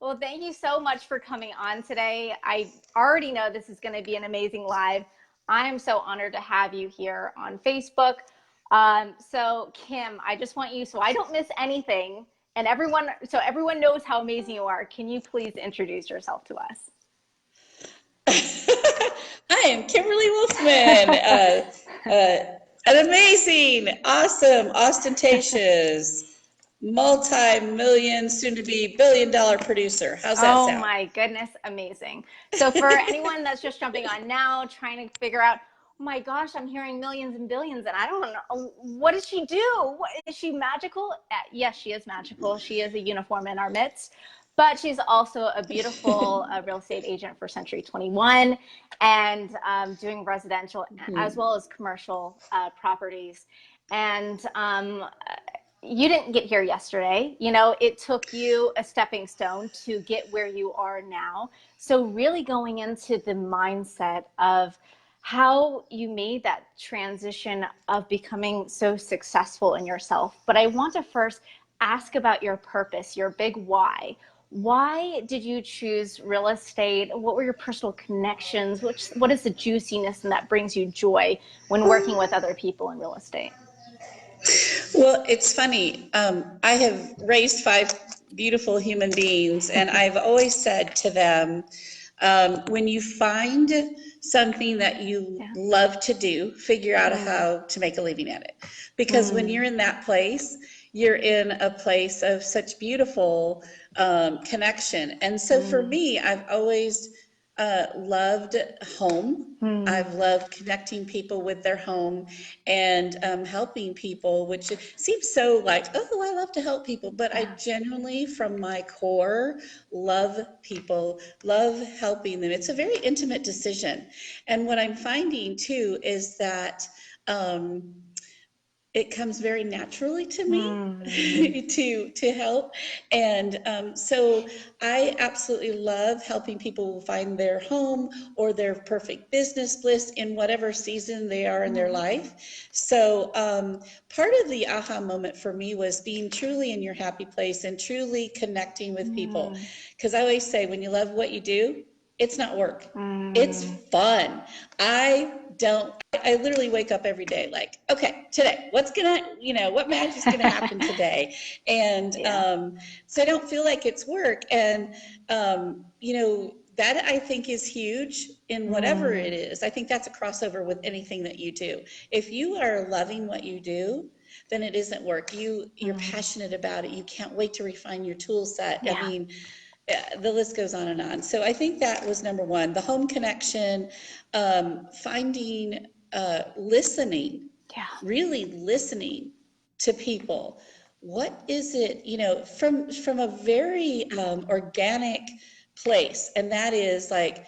Well, thank you so much for coming on today. I already know this is going to be an amazing live. I am so honored to have you here on Facebook. So Kim, I just want you, so I don't miss anything, and everyone knows how amazing you are. Can you please introduce yourself to us? I am Kimberly Wolfman, an amazing, awesome, ostentatious, multi-million, soon-to-be billion-dollar producer. How's that Oh sound? my goodness, amazing. So for anyone that's just jumping on now, trying to figure out, oh my gosh, I'm hearing millions and billions, and I don't know, what does she do? Is she magical? Yes, she is magical. She is a uniform in our midst, but she's also a beautiful real estate agent for Century 21 and doing residential as well as commercial properties. And you didn't get here yesterday. You know, it took you a stepping stone to get where you are now. So, really going into the mindset of how you made that transition of becoming so successful in yourself. But I want to first ask about your purpose, your big why. Why did you choose real estate? What were your personal connections? What is the juiciness and that brings you joy when working with other people in real estate? Well, it's funny. I have raised five beautiful human beings, and I've always said to them, when you find something that you Yeah. love to do, figure out Mm, how to make a living at it. Because when you're mm, in that place, you're in a place of such beautiful connection. And so for mm, me, I've always loved home. mm. I've loved connecting people with their home and helping people, which seems so like, oh, I love to help people. But I Yeah. genuinely, from my core, love people, love helping them. It's a very intimate decision. And what I'm finding too is that. Um, it comes very naturally to me Mm, to help, and so I absolutely love helping people find their home or their perfect business bliss in whatever season they are in their mm, life. So part of the aha moment for me was being truly in your happy place and truly connecting with people, mm, because I always say when you love what you do, it's not work, it's mm. fun. I literally wake up every day like, okay, today, what magic's gonna happen today? And Yeah. so I don't feel like it's work. And, that I think is huge in whatever it Mm, is. I think that's a crossover with anything that you do. If you are loving what you do, then it isn't work. You're mm. passionate about it. You can't wait to refine your tool set. I Yeah. mean, the list goes on and on. So I think that was number one, the home connection, finding, listening, Yeah. really listening to people. What is it, from a very organic place, and that is like,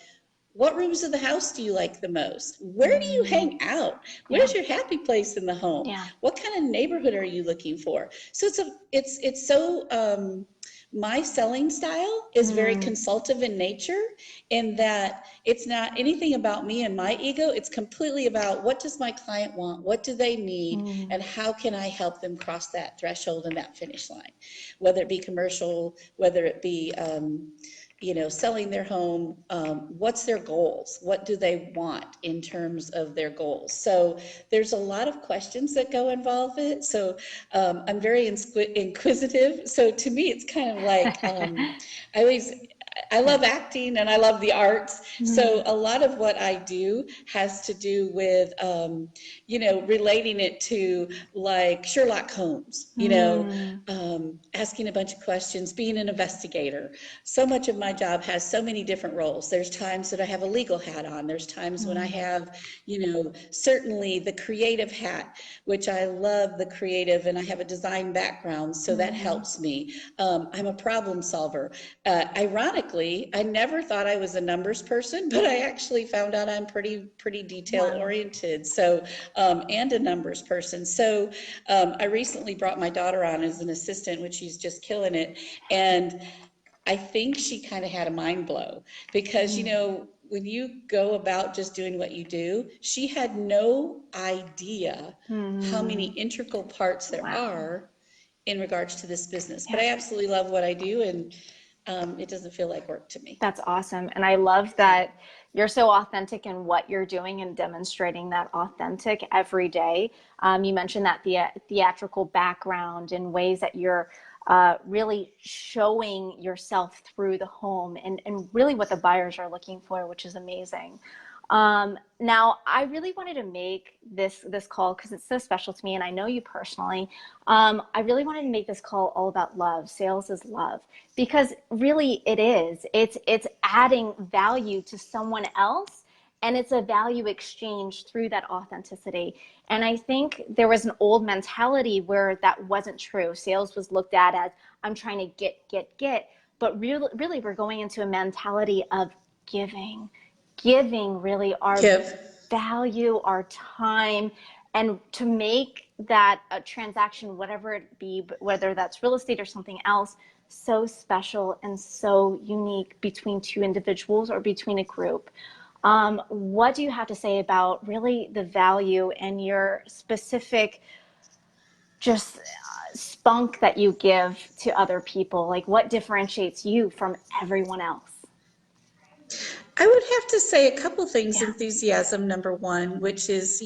what rooms of the house do you like the most? Where do you Mm, hang out? yeah. Where's your happy place in the home? Yeah. What kind of neighborhood are you looking for? So it's so my selling style is very Mm, consultative in nature, in that it's not anything about me and my ego. It's completely about, what does my client want? What do they need? mm, And how can I help them cross that threshold and that finish line? Whether it be commercial, whether it be selling their home, what's their goals? What do they want in terms of their goals? So there's a lot of questions that go involve it. So I'm very inquisitive. So to me, it's kind of like, I always, I yeah. love acting and I love the arts. So Mm, a lot of what I do has to do with, relating it to like Sherlock Holmes, mm, asking a bunch of questions, being an investigator. So much of my job has so many different roles. There's times that I have a legal hat on. There's times when I mm, have, certainly the creative hat, which I love the creative, and I have a design background, so that mm, helps me. I'm a problem solver. Ironically, I never thought I was a numbers person, but I actually found out I'm pretty detail wow. oriented. So, and a numbers person. So, I recently brought my daughter on as an assistant, which she's just killing it. And I think she kind of had a mind blow, because, Mm, when you go about just doing what you do, she had no idea how many mm, integral parts there wow. are in regards to this business. But Yeah. I absolutely love what I do, and it doesn't feel like work to me. That's awesome. And I love that you're so authentic in what you're doing and demonstrating that authentic every day. You mentioned that the theatrical background and ways that you're really showing yourself through the home and really what the buyers are looking for, which is amazing. Now, I really wanted to make this call because it's so special to me, and I know you personally. I really wanted to make this call all about love. Sales is love, because really it is. It's adding value to someone else, and it's a value exchange through that authenticity. And I think there was an old mentality where that wasn't true. Sales was looked at as, I'm trying to get, but really we're going into a mentality of giving really our Give. value, our time, and to make that a transaction, whatever it be, whether that's real estate or something else, so special and so unique between two individuals or between a group. What do you have to say about really the value and your specific just spunk that you give to other people? Like, what differentiates you from everyone else? I would have to say a couple things. Yeah. Enthusiasm, number one, which is,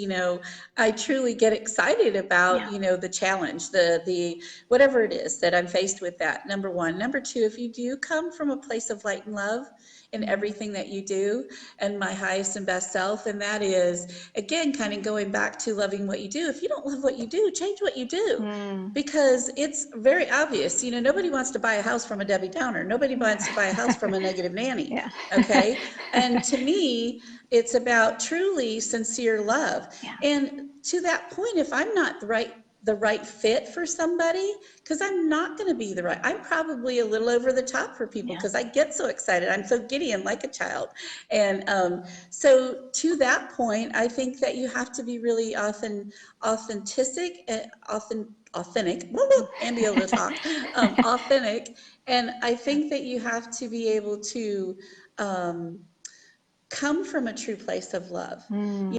I truly get excited about, Yeah. the challenge, the whatever it is that I'm faced with, that, number one. Number two, if you do come from a place of light and love in everything that you do, and my highest and best self, and that is, again, kind of going back to loving what you do. If you don't love what you do, change what you do. Because it's very obvious, nobody wants to buy a house from a Debbie Downer. Nobody wants to buy a house from a negative nanny. Yeah. Okay. And to me, it's about truly sincere love. Yeah. And to that point, if I'm not the right fit for somebody, because I'm not going to be I'm probably a little over the top for people because I get so excited. I'm so giddy and like a child. And so to that point, I think that you have to be really authentic, and be able to talk, authentic. And I think that you have to be able to come from a true place of love, and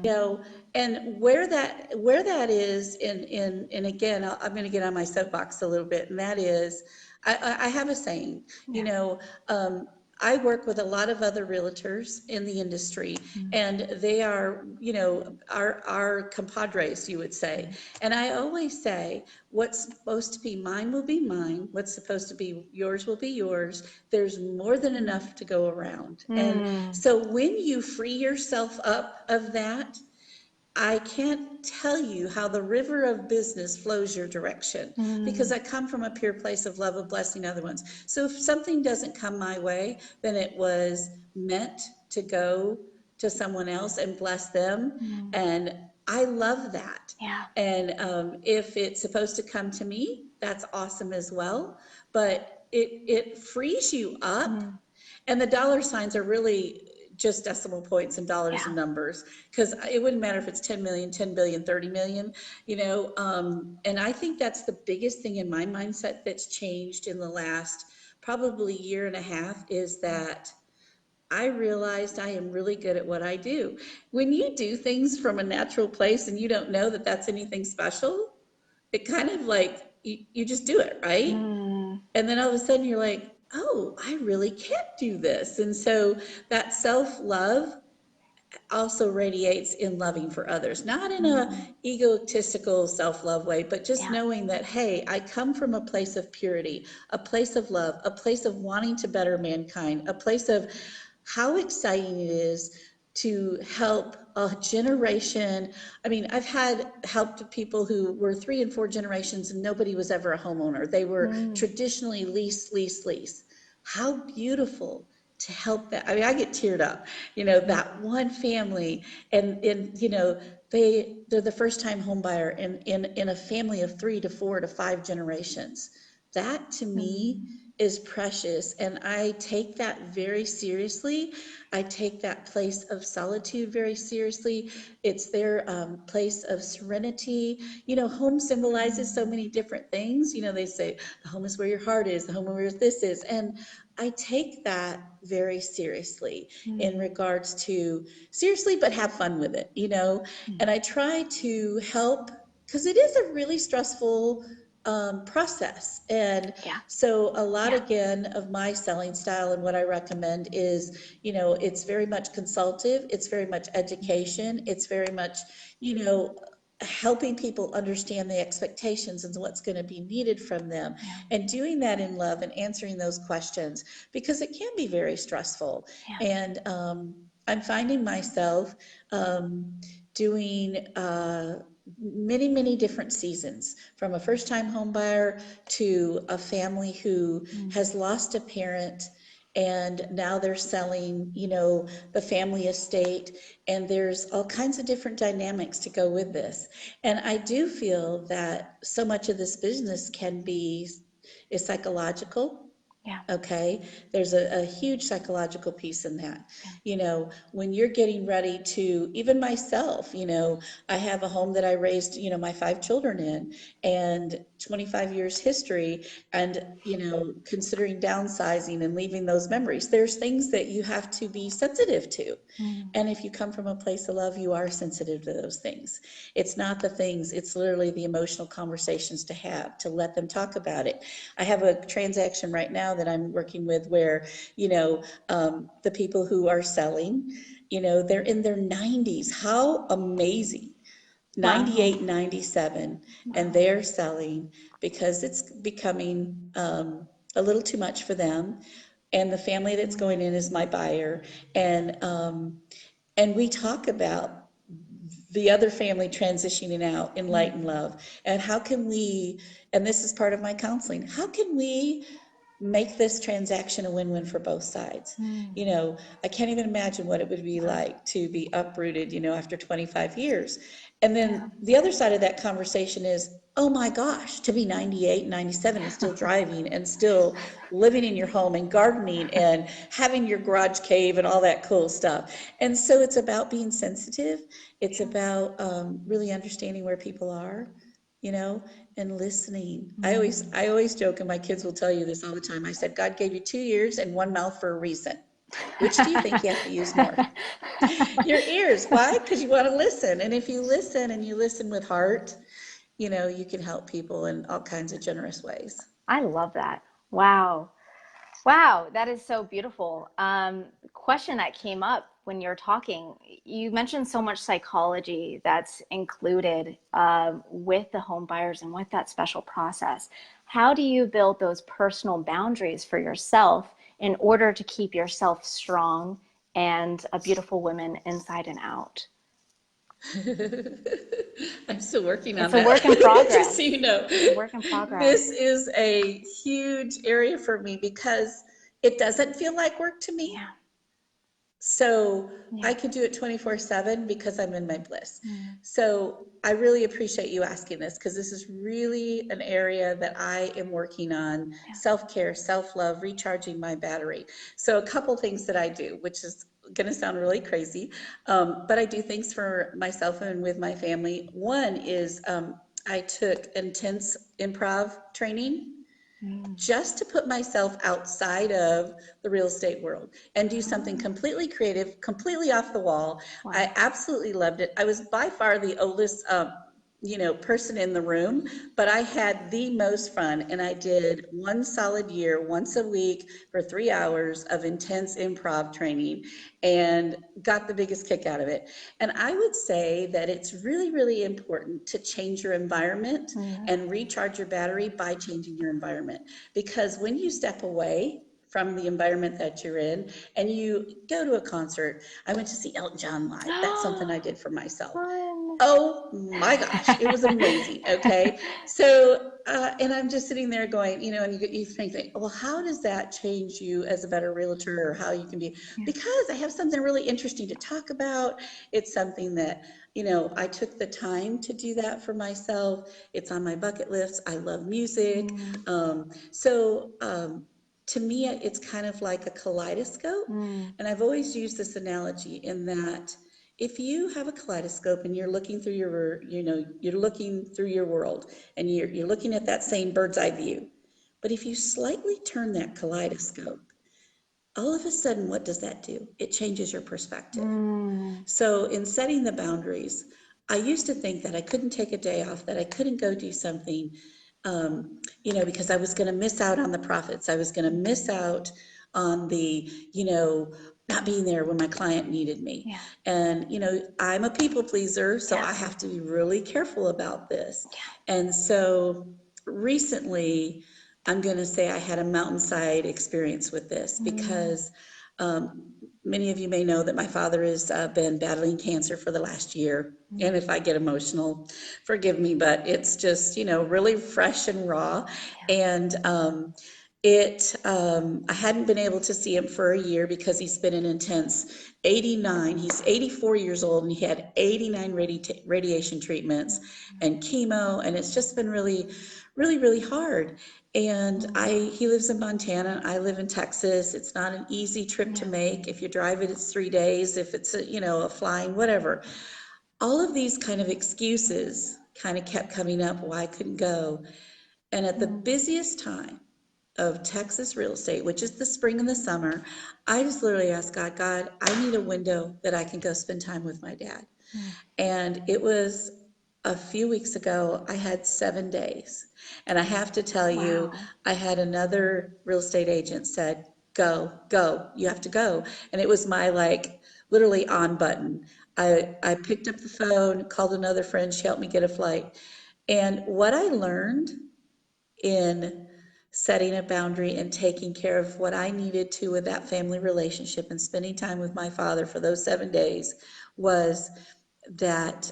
where that is and again, I'm going to get on my soapbox a little bit, and that is, I have a saying, I work with a lot of other realtors in the industry, and they are, our compadres, you would say. And I always say, what's supposed to be mine will be mine. What's supposed to be yours will be yours. There's more than enough to go around. And so when you free yourself up of that, I can't tell you how the river of business flows your direction, because I come from a pure place of love, of blessing other ones. So if something doesn't come my way, then it was meant to go to someone else and bless them. And I love that. Yeah. And if it's supposed to come to me, that's awesome as well. But it frees you up. And the dollar signs are really just decimal points and dollars and numbers, because it wouldn't matter if it's 10 million, 10 billion, 30 million, and I think that's the biggest thing in my mindset that's changed in the last probably year and a half, is that I realized I am really good at what I do. When you do things from a natural place and you don't know that that's anything special, it kind of like, you just do it, right? And then all of a sudden you're like, oh, I really can't do this. And so that self-love also radiates in loving for others, not in a egotistical self-love way, but just knowing that, hey, I come from a place of purity, a place of love, a place of wanting to better mankind, a place of how exciting it is to help a generation. I mean, I've helped people who were 3 and 4 generations and nobody was ever a homeowner. They were traditionally lease. How beautiful to help that. I mean, I get teared up, that one family, and they're the first time home buyer in a family of 3 to 4 to 5 generations. That to me is precious, and I take that very seriously. I take that place of solitude very seriously. It's their place of serenity. Home symbolizes so many different things. They say the home is where your heart is, the home is where this is, and I take that very seriously in regards to seriously, but have fun with it, and I try to help, because it is a really stressful process. And Yeah. so a lot, again, of my selling style and what I recommend is, it's very much consultative, it's very much education, it's very much, helping people understand the expectations and what's going to be needed from them, and doing that in love and answering those questions, because it can be very stressful. And I'm finding myself doing many, many different seasons, from a first-time home buyer to a family who has lost a parent and now they're selling, the family estate, and there's all kinds of different dynamics to go with this. And I do feel that so much of this business is psychological. Yeah. Okay, there's a huge psychological piece in that. When you're getting ready to, even myself, I have a home that I raised, my 5 children in, and 25 years history, and, considering downsizing and leaving those memories, there's things that you have to be sensitive to. And if you come from a place of love, you are sensitive to those things. It's not the things, it's literally the emotional conversations to have, to let them talk about it. I have a transaction right now that I'm working with where, the people who are selling, they're in their 90s. How amazing. 98, 97, and they're selling because it's becoming a little too much for them. And the family that's going in is my buyer. And we talk about the other family transitioning out in light and love. And how can we, and this is part of my counseling, how can we make this transaction a win-win for both sides? I can't even imagine what it would be like to be uprooted, after 25 years. And then the other side of that conversation is, oh my gosh, to be 98, 97 and still driving and still living in your home and gardening and having your garage cave and all that cool stuff. And so it's about being sensitive. It's about really understanding where people are, and listening. I always joke, and my kids will tell you this all the time. I said, God gave you 2 ears and 1 mouth for a reason. Which do you think you have to use more? Your ears. Why? Because you want to listen. And if you listen and you listen with heart, you can help people in all kinds of generous ways. I love that. Wow. Wow, that is so beautiful. Question that came up when you're talking, you mentioned so much psychology that's included with the home buyers and with that special process. How do you build those personal boundaries for yourself in order to keep yourself strong and a beautiful woman inside and out? I'm still working on that. It's a work in progress. Just so you know. It's a work in progress. This is a huge area for me because it doesn't feel like work to me. Yeah. So I could do it 24/7 because I'm in my bliss. So I really appreciate you asking this, because this is really an area that I am working on. Self-care, self-love, recharging my battery. So a couple things that I do, which is going to sound really crazy, but I do things for myself and with my family. One is I took intense improv training just to put myself outside of the real estate world and do something completely creative, completely off the wall. Wow. I absolutely loved it. I was by far the oldest person in the room, but I had the most fun, and I did 1 solid year, once a week for 3 hours of intense improv training, and got the biggest kick out of it. And I would say that it's really, really important to change your environment and recharge your battery by changing your environment. Because when you step away from the environment that you're in and you go to a concert, I went to see Elton John live. That's something I did for myself. Oh my gosh, it was amazing. Okay. So, and I'm just sitting there going, and you think, well, how does that change you as a better realtor, or how you can be, because I have something really interesting to talk about. It's something that, I took the time to do that for myself. It's on my bucket list. I love music. To me, it's kind of like a kaleidoscope. And I've always used this analogy in that if you have a kaleidoscope and you're looking through you're looking through your world, and you're looking at that same bird's eye view, but if you slightly turn that kaleidoscope, all of a sudden, what does that do? It changes your perspective. So in setting the boundaries, I used to think that I couldn't take a day off, that I couldn't go do something. you know, because I was going to miss out on the profits. I was going to miss out on the, you know, not being there when my client needed me. Yeah. And, you know, I'm a people pleaser, so Yeah. I have to be really careful about this. Yeah. And so recently, I'm going to say I had a mountainside experience with this because many of you may know that my father has been battling cancer for the last year. And if I get emotional, forgive me, but it's just, you know, really fresh and raw. And I hadn't been able to see him for a year because he's been in intense 89. He's 84 years old and he had 89 radiation treatments and chemo. And it's just been really, really, really hard. And he lives in Montana. I live in Texas. It's not an easy trip to make. If you drive it, it's 3 days. If it's a flying, whatever. All of these kind of excuses kind of kept coming up why I couldn't go. And at the busiest time of Texas real estate, which is the spring and the summer, I just literally asked God, I need a window that I can go spend time with my dad. And it was a few weeks ago, I had 7 days. And I have to tell you, I had another real estate agent said, go, you have to go. And it was my literally on button. I picked up the phone, called another friend, she helped me get a flight. And what I learned in setting a boundary and taking care of what I needed to with that family relationship and spending time with my father for those 7 days was that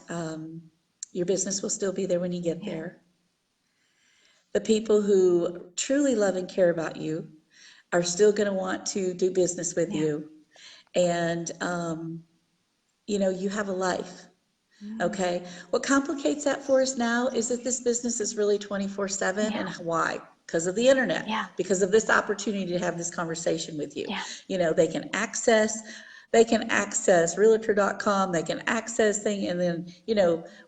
your business will still be there when you get there. The people who truly love and care about you are still going to want to do business with you. And, you have a life. Okay. What complicates that for us now is that this business is really 24/7. And why? Because of the internet, because of this opportunity to have this conversation with you. They can access realtor.com, they can access thing. And then,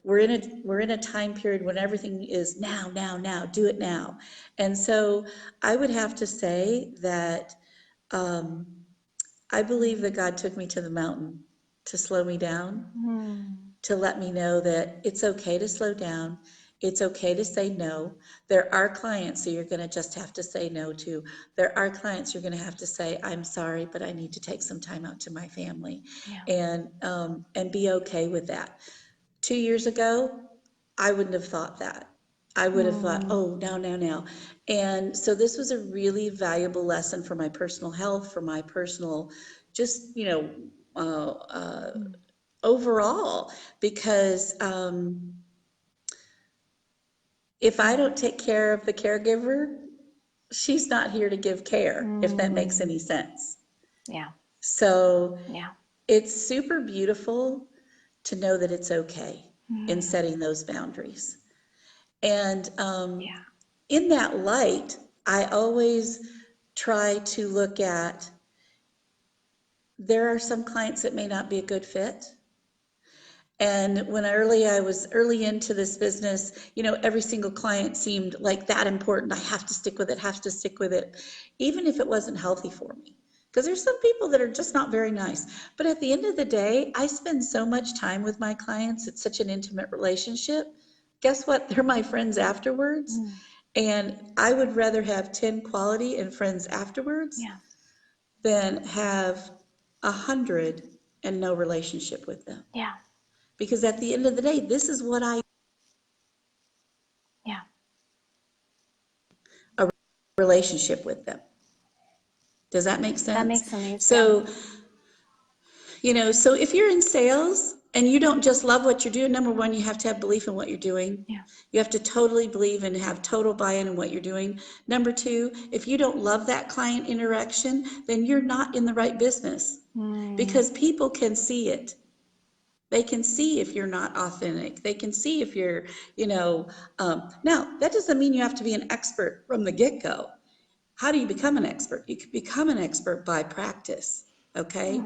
we're in a time period when everything is now, do it now. And so I would have to say that, I believe that God took me to the mountain to slow me down, to let me know that it's okay to slow down. It's okay to say no. There are clients that you're going to just have to say no to. There are clients you're going to have to say, I'm sorry, but I need to take some time out to my family, and be okay with that. 2 years ago, I wouldn't have thought that. I would have thought, oh, now. And so this was a really valuable lesson for my personal health, for my personal, just, overall, because if I don't take care of the caregiver, she's not here to give care, if that makes any sense. Yeah. So it's super beautiful to know that it's okay in setting those boundaries. And in that light, I always try to look at, there are some clients that may not be a good fit. And when I was early into this business, every single client seemed like that important. I have to stick with it, even if it wasn't healthy for me. Because there's some people that are just not very nice. But at the end of the day, I spend so much time with my clients. It's such an intimate relationship. Guess what? They're my friends afterwards. And I would rather have 10 quality and friends afterwards than have 100 and no relationship with them. Yeah. Because at the end of the day, this is what a relationship with them. Does that make sense? That makes amazing sense. So if you're in sales and you don't just love what you're doing, number one, you have to have belief in what you're doing. You have to totally believe and have total buy-in in what you're doing. Number two, if you don't love that client interaction, then you're not in the right business, because people can see it. They can see if you're not authentic. They can see if you're, now that doesn't mean you have to be an expert from the get-go. How do you become an expert? You can become an expert by practice, okay?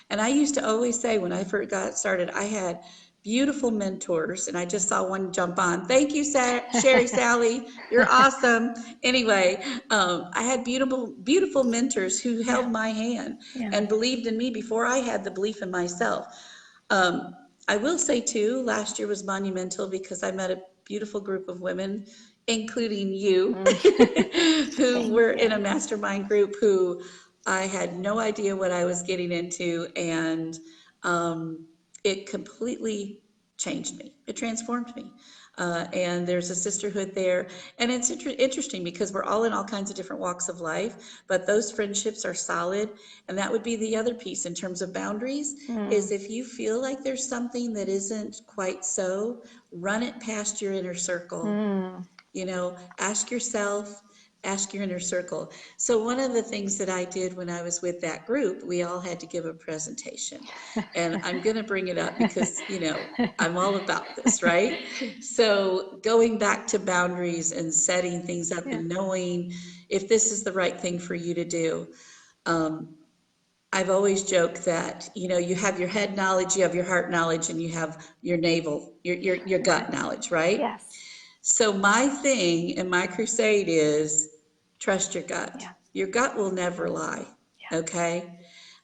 And I used to always say, when I first got started, I had beautiful mentors, and I just saw one jump on. Thank you, Sherry Sally. You're awesome. Anyway, I had beautiful mentors who held my hand and believed in me before I had the belief in myself. I will say too, last year was monumental because I met a beautiful group of women including you, who were in a mastermind group who I had no idea what I was getting into, and it completely changed me. It transformed me. And there's a sisterhood there. And it's interesting because we're all in all kinds of different walks of life, but those friendships are solid. And that would be the other piece in terms of boundaries, is if you feel like there's something that isn't quite so, run it past your inner circle. You know, ask yourself, ask your inner circle. So one of the things that I did when I was with that group, we all had to give a presentation. And I'm going to bring it up because, you know, I'm all about this, right? So going back to boundaries and setting things up and knowing if this is the right thing for you to do. I've always joked that, you know, you have your head knowledge, you have your heart knowledge, and you have your navel, your gut knowledge, right? Yes. So my thing and my crusade is trust your gut. Yeah. Your gut will never lie. Yeah. Okay.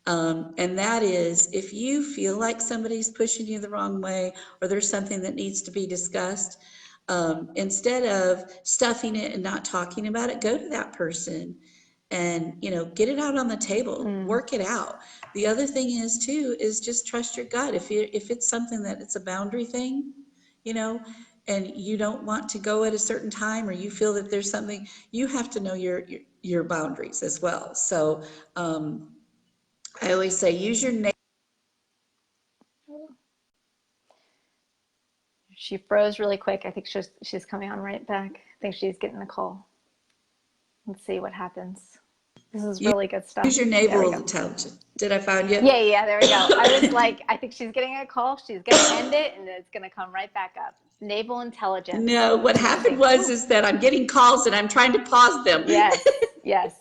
And that is, if you feel like somebody's pushing you the wrong way, or there's something that needs to be discussed, instead of stuffing it and not talking about it, go to that person and, you know, get it out on the table, work it out. The other thing is too, is just trust your gut. If it's something that it's a boundary thing, you know, and you don't want to go at a certain time, or you feel that there's something, you have to know your boundaries as well. So I always say, use your name. She froze really quick. I think she's coming on right back. I think she's getting a call. Let's see what happens. This is really good stuff. Use your navel intelligence. Did I find you? Yeah, there we go. I was like, I think she's getting a call. She's going to end it, and it's going to come right back up. Naval intelligence. No, what happened is that I'm getting calls, and I'm trying to pause them. Yes.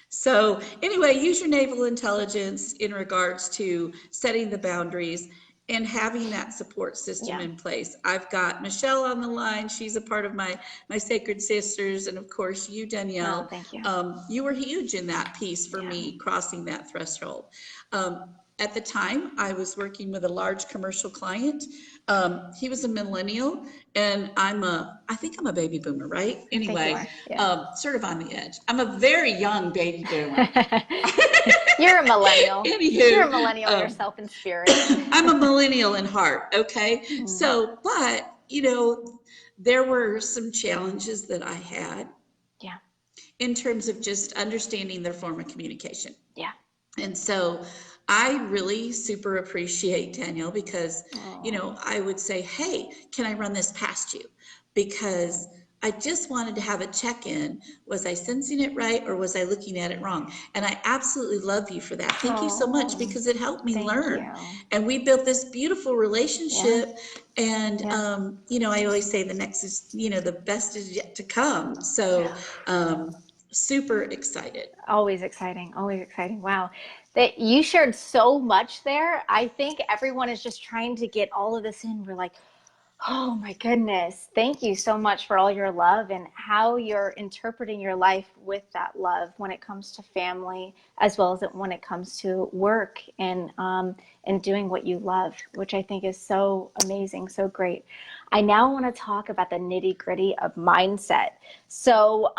So anyway, use your naval intelligence in regards to setting the boundaries and having that support system in place. I've got Michelle on the line. She's a part of my Sacred Sisters. And of course, you, Danielle. Oh, thank you. You were huge in that piece for me, crossing that threshold. At the time, I was working with a large commercial client. He was a millennial, and I think I'm a baby boomer, right? Anyway, sort of on the edge. I'm a very young baby boomer. You're a millennial. Anywho, you're a millennial yourself in spirit. I'm a millennial in heart, okay? So, but, you know, there were some challenges that I had in terms of just understanding their form of communication. Yeah. And so I really super appreciate Danielle because, you know, I would say, hey, can I run this past you? Because I just wanted to have a check-in. Was I sensing it right, or was I looking at it wrong? And I absolutely love you for that. Thank you so much, because it helped me learn. And we built this beautiful relationship. And, you know, I always say the next is, you know, the best is yet to come. So super excited. Always exciting. Always exciting. Wow. That you shared so much there. I think everyone is just trying to get all of this in. We're like, oh my goodness. Thank you so much for all your love and how you're interpreting your life with that love when it comes to family, as well as when it comes to work and doing what you love, which I think is so amazing, so great. I now want to talk about the nitty-gritty of mindset. So,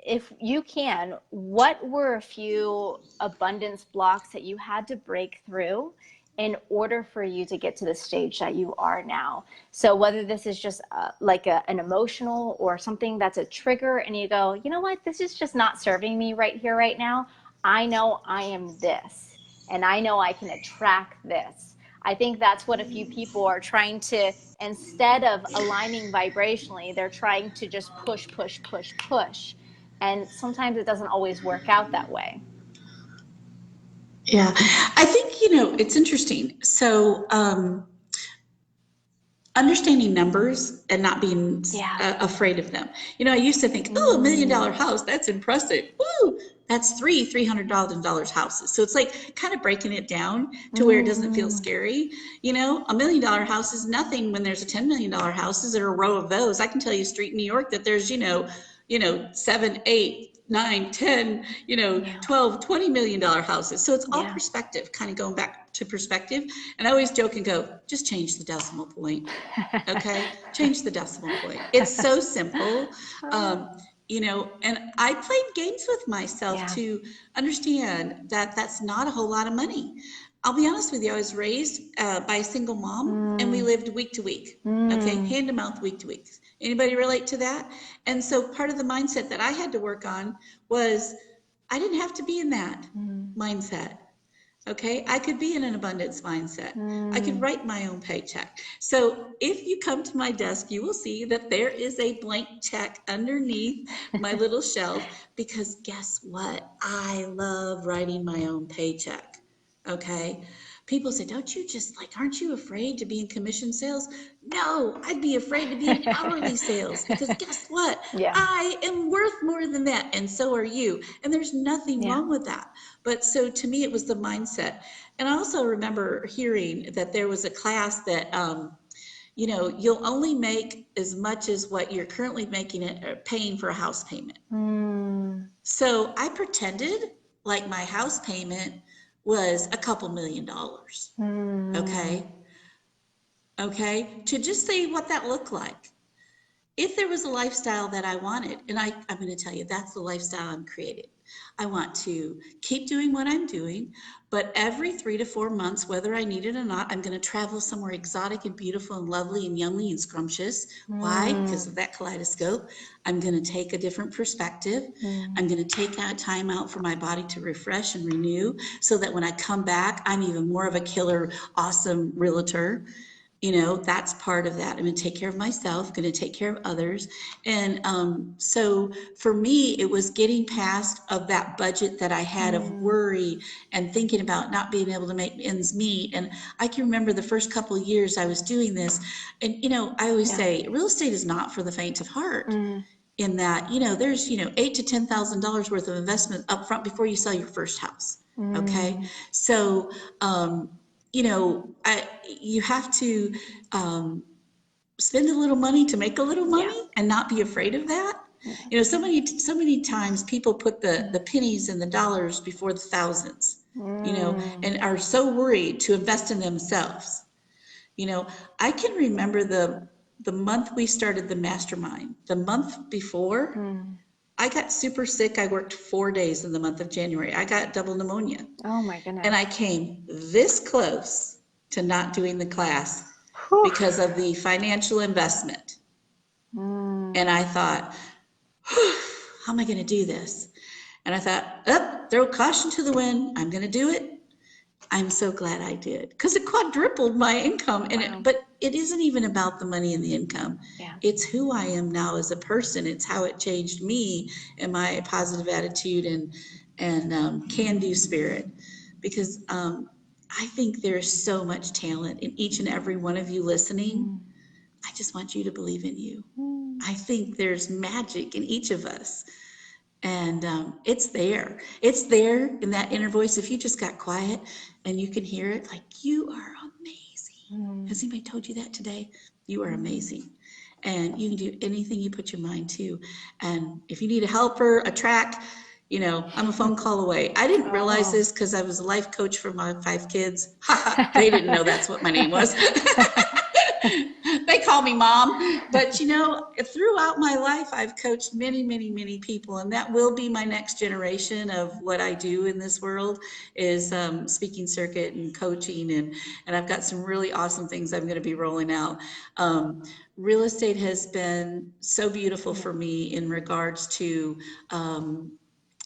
if you can, what were a few abundance blocks that you had to break through in order for you to get to the stage that you are now? So whether this is just like an emotional or something that's a trigger and you go, you know what, this is just not serving me right here, right now. I know I am this, and I know I can attract this. I think that's what a few people are trying to, instead of aligning vibrationally, they're trying to just push. And sometimes it doesn't always work out that way. Yeah, I think, you know, it's interesting. So understanding numbers and not being afraid of them. You know, I used to think, oh, $1 million house, that's impressive. Woo, that's $300,000 houses. So it's like kind of breaking it down to where it doesn't feel scary. You know, $1 million house is nothing when there's a $10 million houses. There are a row of those. I can tell you, street in New York, that there's, you know, 7, 8 9, 10, Yeah. 12, $20 million houses. So it's all Yeah. perspective, kind of going back to perspective. And I always joke and go, just change the decimal point. Okay? Change the decimal point. It's so simple. And I played games with myself Yeah. to understand that that's not a whole lot of money. I'll be honest with you, I was raised by a single mom, and we lived week to week. Okay, hand to mouth, week to week. Anybody relate to that? And so part of the mindset that I had to work on was I didn't have to be in that mindset. Okay, I could be in an abundance mindset. I could write my own paycheck. So if you come to my desk, you will see that there is a blank check underneath my little shelf, because guess what? I love writing my own paycheck. Okay. People say, don't you just aren't you afraid to be in commission sales? No, I'd be afraid to be in hourly sales, because guess what? Yeah. I am worth more than that. And so are you. And there's nothing Yeah. wrong with that. But so to me, it was the mindset. And I also remember hearing that there was a class that, you'll only make as much as what you're currently making it or paying for a house payment. So I pretended like my house payment was a couple $1,000,000. Okay, to just see what that looked like. If there was a lifestyle that I wanted, and I'm going to tell you, that's the lifestyle I'm created. I want to keep doing what I'm doing, but every 3 to 4 months, whether I need it or not, I'm going to travel somewhere exotic and beautiful and lovely and yummy and scrumptious. Why? Because of that kaleidoscope. I'm going to take a different perspective. I'm going to take time out for my body to refresh and renew, so that when I come back, I'm even more of a killer, awesome realtor. That's part of that. I'm going to take care of myself, going to take care of others. And so for me, it was getting past of that budget that I had of worry and thinking about not being able to make ends meet. And I can remember the first couple of years I was doing this. And, I always say real estate is not for the faint of heart. In that, there's, $8,000 to $10,000 worth of investment up front before you sell your first house. Okay. So, you have to spend a little money to make a little money, and not be afraid of that. So many times people put the pennies and the dollars before the thousands, and are so worried to invest in themselves. I can remember the month we started the mastermind, the month before, I got super sick. I worked 4 days in the month of January. I got double pneumonia. Oh my goodness. And I came this close to not doing the class because of the financial investment. And I thought, how am I going to do this? And I thought, throw caution to the wind. I'm going to do it. I'm so glad I did, because it quadrupled my income. And but it isn't even about the money and the income. It's who I am now as a person. It's how it changed me and my positive attitude and can-do spirit. Because I think there's so much talent in each and every one of you listening. I just want you to believe in you. I think there's magic in each of us. And it's there. It's there in that inner voice. If you just got quiet and you can hear it, like, you are amazing. Has anybody told you that today? You are amazing. And you can do anything you put your mind to. And if you need a helper, a track, I'm a phone call away. I didn't realize this because I was a life coach for my 5 kids. They didn't know that's what my name was. They call me mom. But, throughout my life, I've coached many, many, many people. And that will be my next generation of what I do in this world is speaking circuit and coaching. And I've got some really awesome things I'm going to be rolling out. Real estate has been so beautiful for me in regards to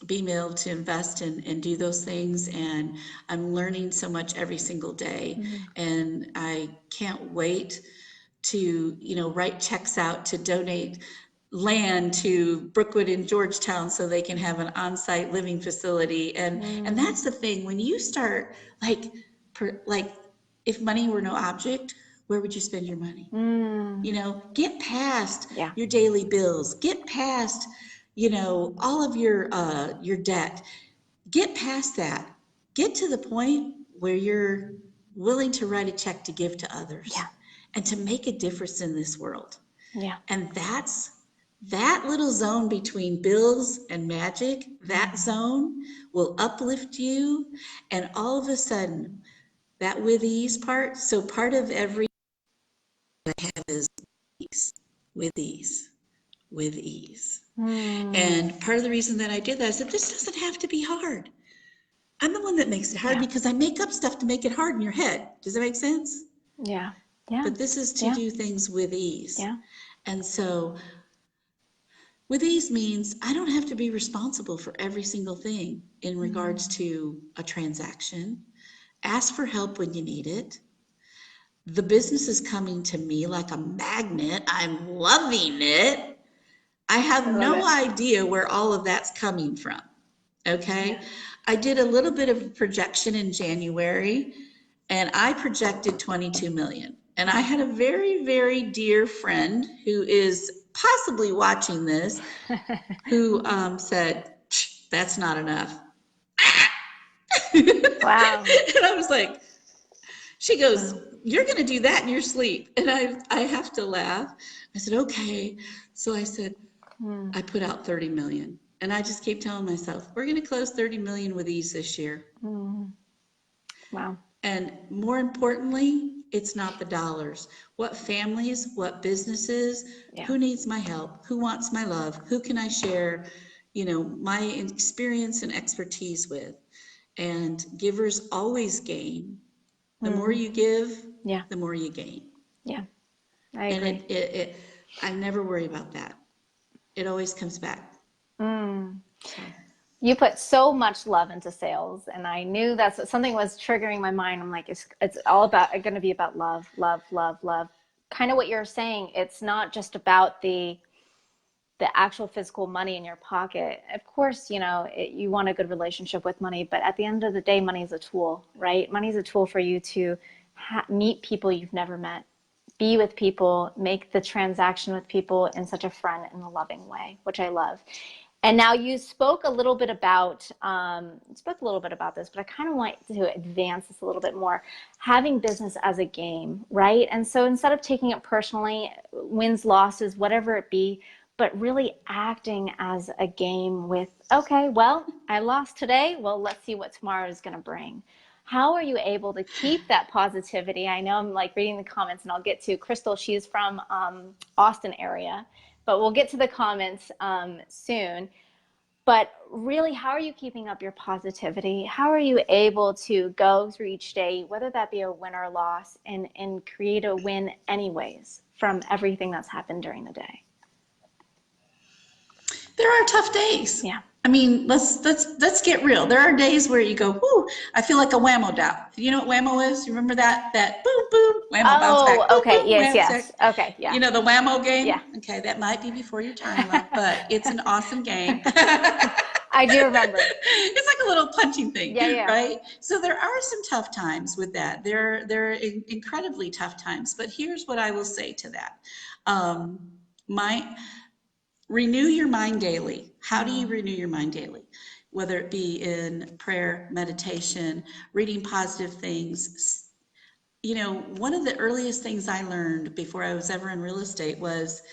being able to invest and do those things. And I'm learning so much every single day. And I can't wait to, write checks out to donate land to Brookwood in Georgetown so they can have an on-site living facility. And that's the thing, when you start if money were no object, where would you spend your money? Get past your daily bills, get past, all of your debt, get past that, get to the point where you're willing to write a check to give to others and to make a difference in this world. And that's that little zone between bills and magic, that zone will uplift you. And all of a sudden, that with ease part, so part of every I have is ease, with ease, with ease. And part of the reason that I did that is that this doesn't have to be hard. I'm the one that makes it hard because I make up stuff to make it hard in your head. Does that make sense? Yeah. Yeah. But this is to do things with ease. Yeah. And so with ease means I don't have to be responsible for every single thing in regards to a transaction. Ask for help when you need it. The business is coming to me like a magnet. I'm loving it. I have no idea where all of that's coming from. Okay. I did a little bit of projection in January and I projected 22 million. And I had a very, very dear friend who is possibly watching this who said, that's not enough. Wow. And I was like, she goes, you're going to do that in your sleep. And I have to laugh. I said, okay. So I said, I put out 30 million. And I just keep telling myself, we're going to close 30 million with ease this year. Wow. And more importantly, it's not the dollars. What families, what businesses, who needs my help? Who wants my love? Who can I share, my experience and expertise with? And givers always gain. The more you give, the more you gain. Yeah, I agree. And I never worry about that. It always comes back. So. You put so much love into sales, and I knew that's something was triggering my mind. I'm like, it's all about going to be about love, love, love, love. Kind of what you're saying. It's not just about the actual physical money in your pocket. Of course, you want a good relationship with money, but at the end of the day, money is a tool, right? Money is a tool for you to meet people you've never met, be with people, make the transaction with people in such a friend and a loving way, which I love. And now you spoke a little bit about this, but I kind of want to advance this a little bit more. Having business as a game, right? And so instead of taking it personally, wins, losses, whatever it be, but really acting as a game with, okay, well, I lost today. Well, let's see what tomorrow is going to bring. How are you able to keep that positivity? I know I'm like reading the comments, and I'll get to Crystal. She's from Austin area, but we'll get to the comments soon. But really, how are you keeping up your positivity? How are you able to go through each day, whether that be a win or a loss, and create a win anyways from everything that's happened during the day? There are tough days. Yeah. I mean, let's get real. There are days where you go, whoo, I feel like a whammo down. You know what whammo is? You remember that boom, boom, whammo bounce back. Boom, okay, boom, yes. back. Okay, yeah. You know the whammo game? Yeah. Okay, that might be before your time, love, but it's an awesome game. I do remember. It's like a little punching thing, yeah. Right? So there are some tough times with that. There are incredibly tough times, but here's what I will say to that. Renew your mind daily. How do you renew your mind daily? Whether it be in prayer, meditation, reading positive things. One of the earliest things I learned before I was ever in real estate was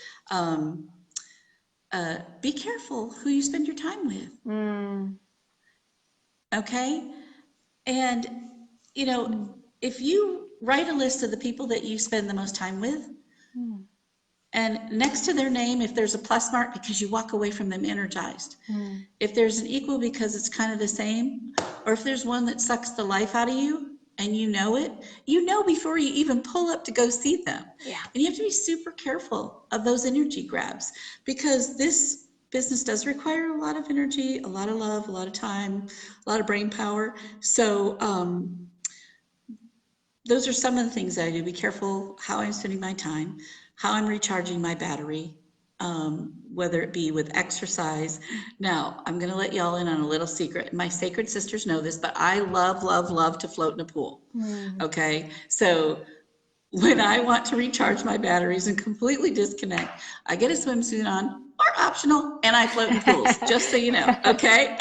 be careful who you spend your time with. Okay? And, if you write a list of the people that you spend the most time with, and next to their name, if there's a plus mark because you walk away from them energized, if there's an equal because it's kind of the same, or if there's one that sucks the life out of you and you know it, before you even pull up to go see them. Yeah. And you have to be super careful of those energy grabs, because this business does require a lot of energy, a lot of love, a lot of time, a lot of brain power. So those are some of the things that I do. Be careful how I'm spending my time, how I'm recharging my battery, whether it be with exercise. Now, I'm going to let y'all in on a little secret. My sacred sisters know this, but I love, love, love to float in a pool. Okay? So when I want to recharge my batteries and completely disconnect, I get a swimsuit on, or optional, and I float in pools, just so you know, okay?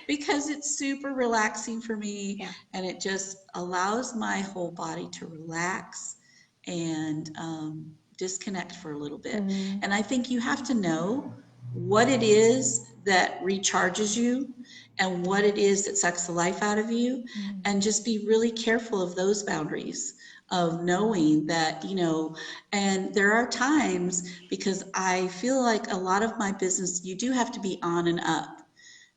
Because it's super relaxing for me, and it just allows my whole body to relax and disconnect for a little bit. And I think you have to know what it is that recharges you and what it is that sucks the life out of you, and just be really careful of those boundaries of knowing that, you know. And there are times, because I feel like a lot of my business, you do have to be on and up.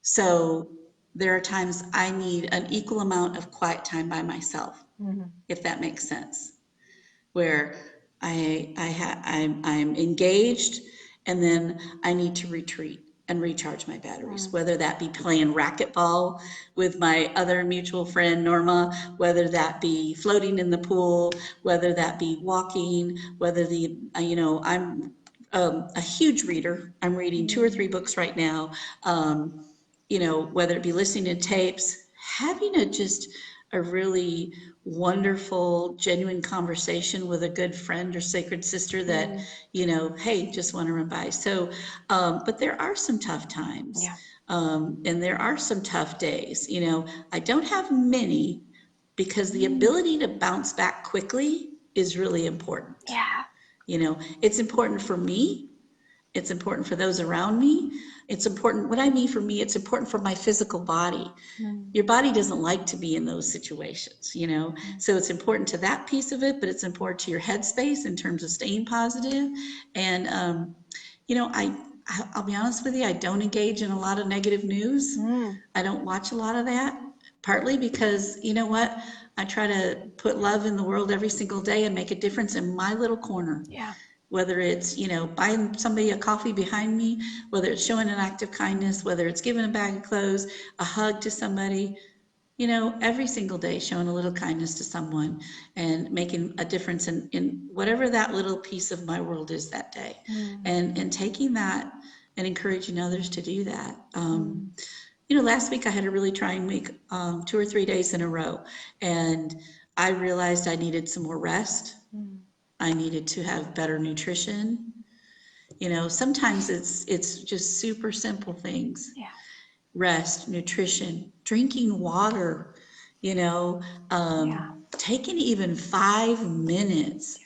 So there are times I need an equal amount of quiet time by myself, if that makes sense, where I'm engaged, and then I need to retreat and recharge my batteries, whether that be playing racquetball with my other mutual friend, Norma, whether that be floating in the pool, whether that be walking, whether you know, I'm a huge reader. I'm reading 2 or 3 books right now. You know, whether it be listening to tapes, having a really wonderful, genuine conversation with a good friend or sacred sister that, you know, hey, just want to run by. So, but there are some tough times. Yeah. And there are some tough days. You know, I don't have many, because the ability to bounce back quickly is really important. Yeah. You know, it's important for me. It's important for those around me. It's important, what I mean for me, it's important for my physical body. Your body doesn't like to be in those situations, you know? So it's important to that piece of it, but it's important to your headspace in terms of staying positive. And, you know, I'll be honest with you, I don't engage in a lot of negative news. I don't watch a lot of that, partly because, you know what? I try to put love in the world every single day and make a difference in my little corner. Yeah. Whether it's, you know, buying somebody a coffee behind me, whether it's showing an act of kindness, whether it's giving a bag of clothes, a hug to somebody, you know, every single day showing a little kindness to someone and making a difference in whatever that little piece of my world is that day. And taking that and encouraging others to do that. You know, last week I had a really trying week, 2 or 3 days in a row, and I realized I needed some more rest. I needed to have better nutrition. You know, sometimes it's just super simple things. Yeah. Rest, nutrition, drinking water, you know, taking even 5 minutes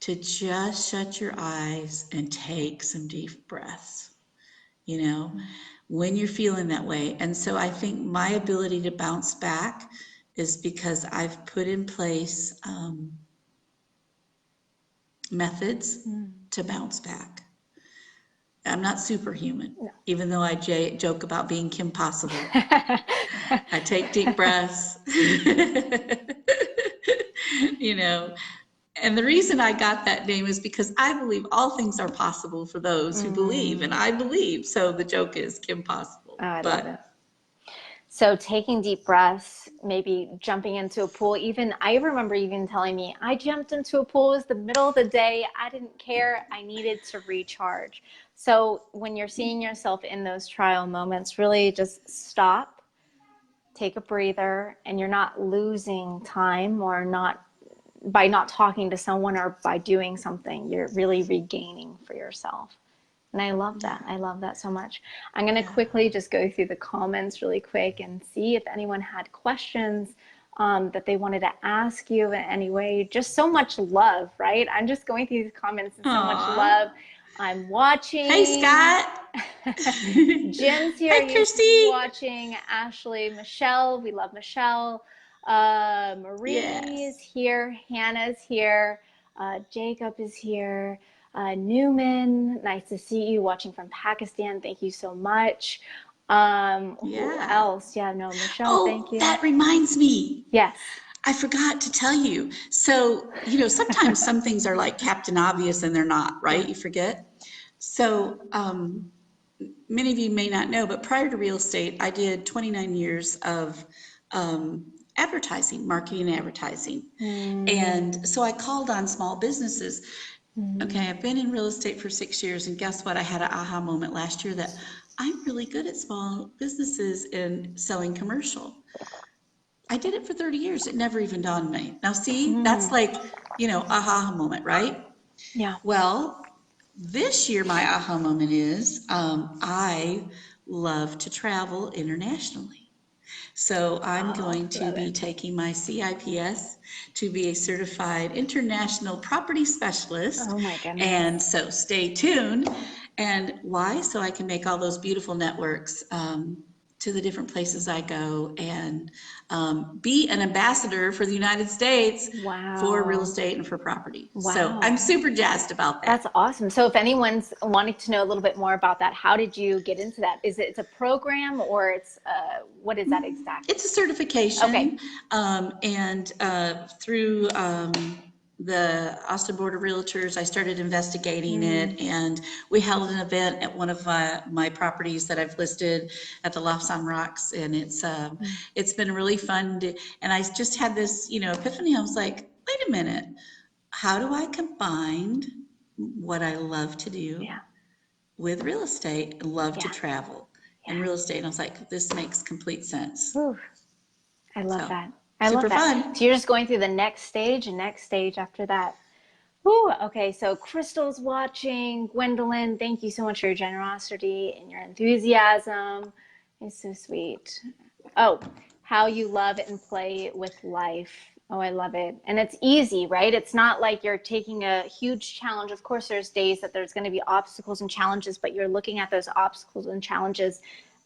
to just shut your eyes and take some deep breaths, you know, when you're feeling that way. And so I think my ability to bounce back is because I've put in place methods to bounce back. I'm not superhuman, even though I joke about being Kim Possible. I take deep breaths, you know. And the reason I got that name is because I believe all things are possible for those who believe, and I believe. So the joke is Kim Possible. Oh, I love it. So taking deep breaths, maybe jumping into a pool. I remember even telling me, I jumped into a pool. It was the middle of the day. I didn't care. I needed to recharge. So when you're seeing yourself in those trial moments, really just stop, take a breather, and you're not losing time or not by not talking to someone or by doing something. You're really regaining for yourself. And I love that. I love that so much. I'm going to quickly just go through the comments really quick and see if anyone had questions that they wanted to ask you in any way. Just so much love, right? I'm just going through these comments and so much love. I'm watching. Hey, Scott. Jim's here. Hi, Christy. Watching. Ashley, Michelle. We love Michelle. Marie is here. Hannah's here. Jacob is here. Newman, nice to see you watching from Pakistan. Thank you so much. Who else? Michelle, thank you. That reminds me. Yes. I forgot to tell you. So, you know, sometimes some things are like Captain Obvious and they're not, right? You forget. So, many of you may not know, but prior to real estate, I did 29 years of advertising, marketing and advertising. And so I called on small businesses. Okay, I've been in real estate for 6 years, and guess what? I had an aha moment last year that I'm really good at small businesses and selling commercial. I did it for 30 years. It never even dawned on me. Now, see, that's like, you know, aha moment, right? Yeah. Well, this year, my aha moment is I love to travel internationally. So I'm Oh, going to love be it. taking my CIPS to be a certified international property specialist. Oh my goodness. And so stay tuned. And why? So I can make all those beautiful networks to the different places I go and be an ambassador for the United States for real Wow. estate and for property. So I'm Wow. super jazzed about That's that. awesome. So if anyone's wanting to know a little bit more about that, how did you get into that? Is it, it's a program or it's what is that exactly? It's a Okay. certification, and through the Austin Board of Realtors, I started investigating Mm, it, and we held an event at one of my properties that I've listed at the Lofts on Rocks, and mm, it's been really fun. And I just had this, epiphany. I was like, wait a minute, how do I combine what I love to do yeah. with real estate and love to Yeah. travel Yeah. and real estate? And I was like, this makes complete sense. Whew. I love So that. I love super that. fun. So you're just going through the next stage and next stage after that. Whew. Okay. So Crystal's watching. Gwendolyn, thank you so much for your generosity and your enthusiasm. It's so sweet. Oh, how you love and play with life. Oh, I love it. And it's easy, right? It's not like you're taking a huge challenge. Of course, there's days that there's going to be obstacles and challenges, but you're looking at those obstacles and challenges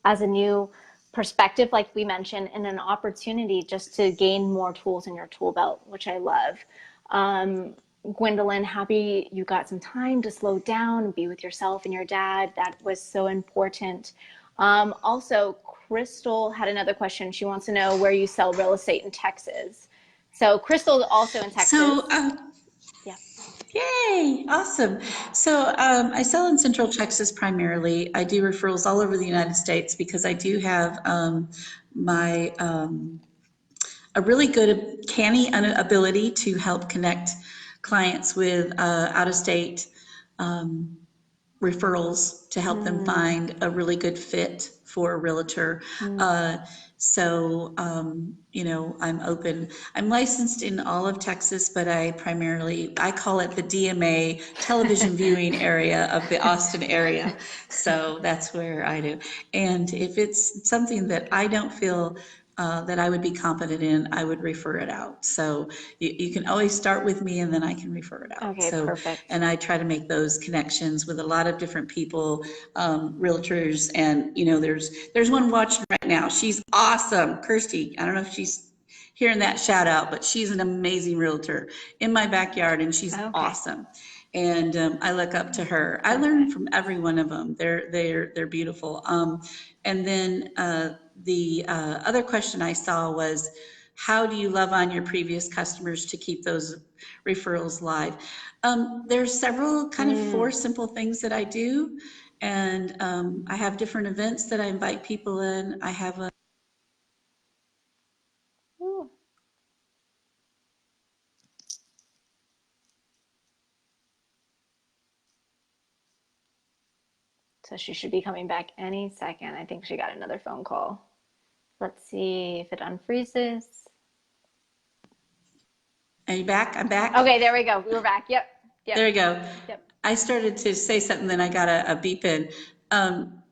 as a new perspective, like we mentioned, and an opportunity just to gain more tools in your tool belt, which I love. Gwendolyn, happy you got some time to slow down and be with yourself and your dad. That was so important. Also, Crystal had another question. She wants to know where you sell real estate in Texas. So Crystal also in So, Texas. Yeah. yay, awesome. So, I sell in Central Texas primarily. I do referrals all over the United States because I do have my a really good canny ability to help connect clients with out of state referrals to help them Mm, find a really good fit for a realtor. mm, I'm open. I'm licensed in all of Texas, but I call it the DMA television viewing area of the Austin area. So that's where I do. And if it's something that I don't feel that I would be competent in, I would refer it out. So you can always start with me and then I can refer it out. okay, So, perfect. and I try to make those connections with a lot of different people, realtors, and there's one watching right now. She's awesome, Kirsty. I don't know if she's hearing that shout out, but she's an amazing realtor in my backyard, and she's Okay. awesome. And I look up to her. I learn Perfect. from every one of them. They're beautiful. And then the other question I saw was, how do you love on your previous customers to keep those referrals live? There's several kind of Mm. four simple things that I do. And I have different events that I invite people in. I have a Ooh. So she should be coming back any second. I think she got another phone call. Let's see if it unfreezes. Are you back? I'm back. Okay, there we go. We were back. Yep. Yep. There you go. Yep. I started to say something, then I got a beep in. Um,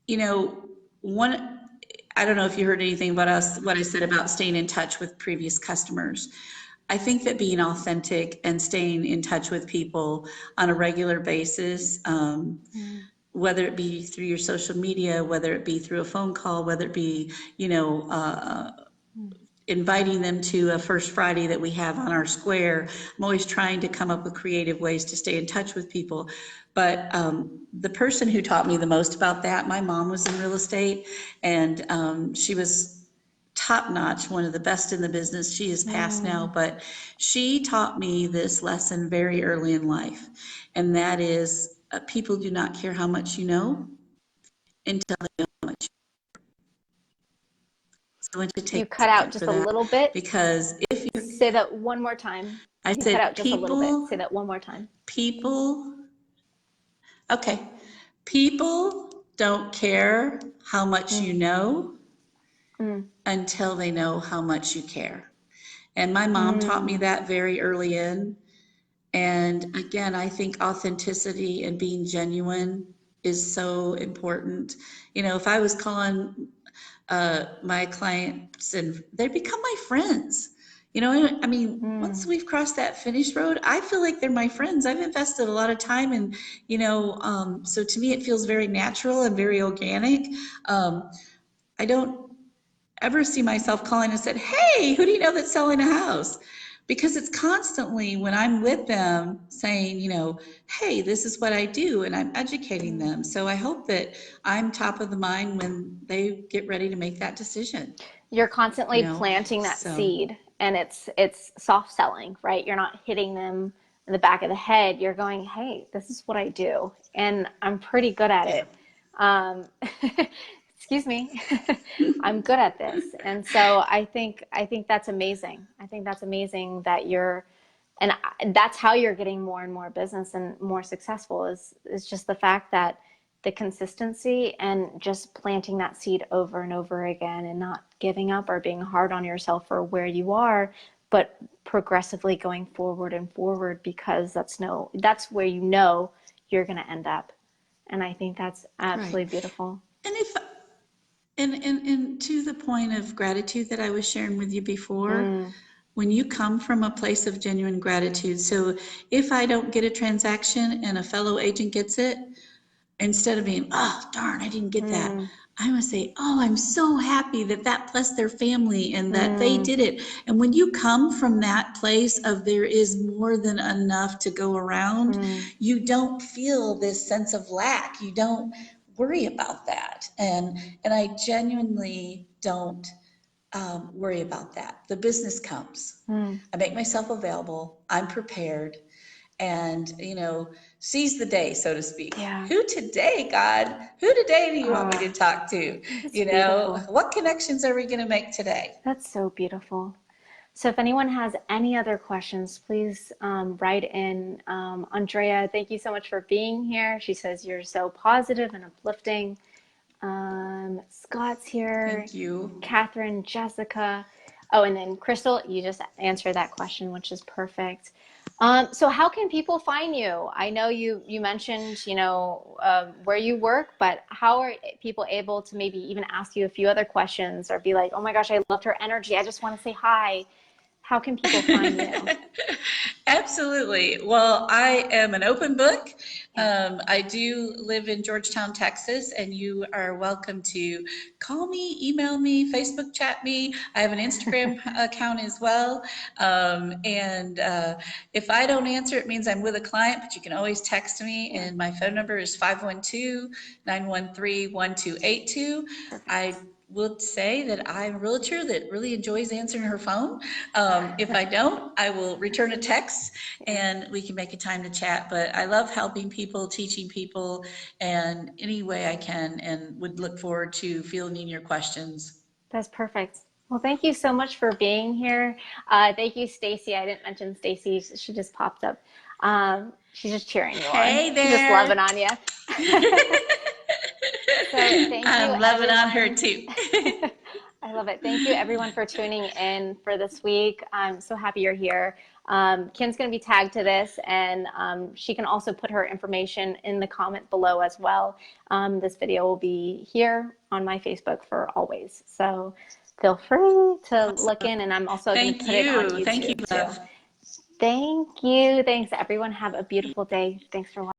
you know, one, I don't know if you heard anything about us, what I said about staying in touch with previous customers. I think that being authentic and staying in touch with people on a regular basis, Mm. whether it be through your social media, whether it be through a phone call, whether it be, Mm. inviting them to a First Friday that we have on our square. I'm always trying to come up with creative ways to stay in touch with people. But the person who taught me the most about that, my mom was in real estate, and she was top notch, one of the best in the business. She is passed now, Mm. but she taught me this lesson very early in life, and that is people do not care how much you know until they know how much. So I want you to take You a cut out second for just a that, little bit. because if you're, Say that one more time. I You cut said out just a little bit. Say that one more time. people, okay, people don't care how much Mm. you know Mm. until they know how much you care. And my mom taught me Mm. that very early in. And again, I think authenticity and being genuine is so important. If I was calling my clients, and they become my friends. You know, I mean, once we've crossed that finish road, I feel like they're my friends. I've invested a lot of time, and so to me, it feels very natural and very organic. I don't ever see myself calling and said, "Hey, who do you know that's selling a house?" Because it's constantly when I'm with them saying, "Hey, this is what I do," and I'm educating them. So I hope that I'm top of the mind when they get ready to make that decision. You're constantly planting that So seed, and it's soft selling, right? You're not hitting them in the back of the head. You're going, hey, this is what I do, and I'm pretty good at yeah, it. um, Excuse me. I'm good at this. And so I think that's amazing. I think that's amazing that and that's how you're getting more and more business and more successful is just the fact that the consistency and just planting that seed over and over again and not giving up or being hard on yourself for where you are, but progressively going forward and forward, because that's where you're going to end up. And I think that's right. absolutely beautiful. And if and to the point of gratitude that I was sharing with you before, when you come from a place of genuine gratitude, so if I don't get a transaction and a fellow agent gets it, instead of being, oh, darn, I didn't get that, I would say, oh, I'm so happy that that blessed their family and that they did it. And when you come from that place of there is more than enough to go around, you don't feel this sense of lack. You don't worry about that. And I genuinely don't worry about that. The business comes. I make myself available. I'm prepared, and seize the day, so to speak. Yeah. Who today, God? Who today do you want me to talk to? That's beautiful. What connections are we going to make today? That's so beautiful. So if anyone has any other questions, please write in. Andrea, thank you so much for being here. She says you're so positive and uplifting. Scott's here. Thank you. Catherine, Jessica. Oh, and then Crystal, you just answered that question, which is perfect. So how can people find you? I know you mentioned, where you work, but how are people able to maybe even ask you a few other questions or be like, oh my gosh, I loved her energy, I just want to say hi. How can people find you? Absolutely. Well, I am an open book. I do live in Georgetown, Texas, and you are welcome to call me, email me, Facebook chat me. I have an Instagram account as well. And if I don't answer, it means I'm with a client, but you can always text me, and my phone number is 512-913-1282. I would say that I'm a realtor that really enjoys answering her phone. If I don't, I will return a text and we can make a time to chat. But I love helping people, teaching people, and any way I can, and would look forward to fielding your questions. That's perfect. Well, thank you so much for being here. Thank you, Stacy. I didn't mention Stacy. She just popped up. She's just cheering you on. Hey She's just there. loving on you. So thank you, I'm loving everyone. on her too. I love it. Thank you, everyone, for tuning in for this week. I'm so happy you're here. Kim's going to be tagged to this, and she can also put her information in the comment below as well. This video will be here on my Facebook for always. So feel free to look in, and I'm also going to put it on YouTube Thank you, too. love. Thank you. Thanks, everyone. Have a beautiful day. Thanks for watching.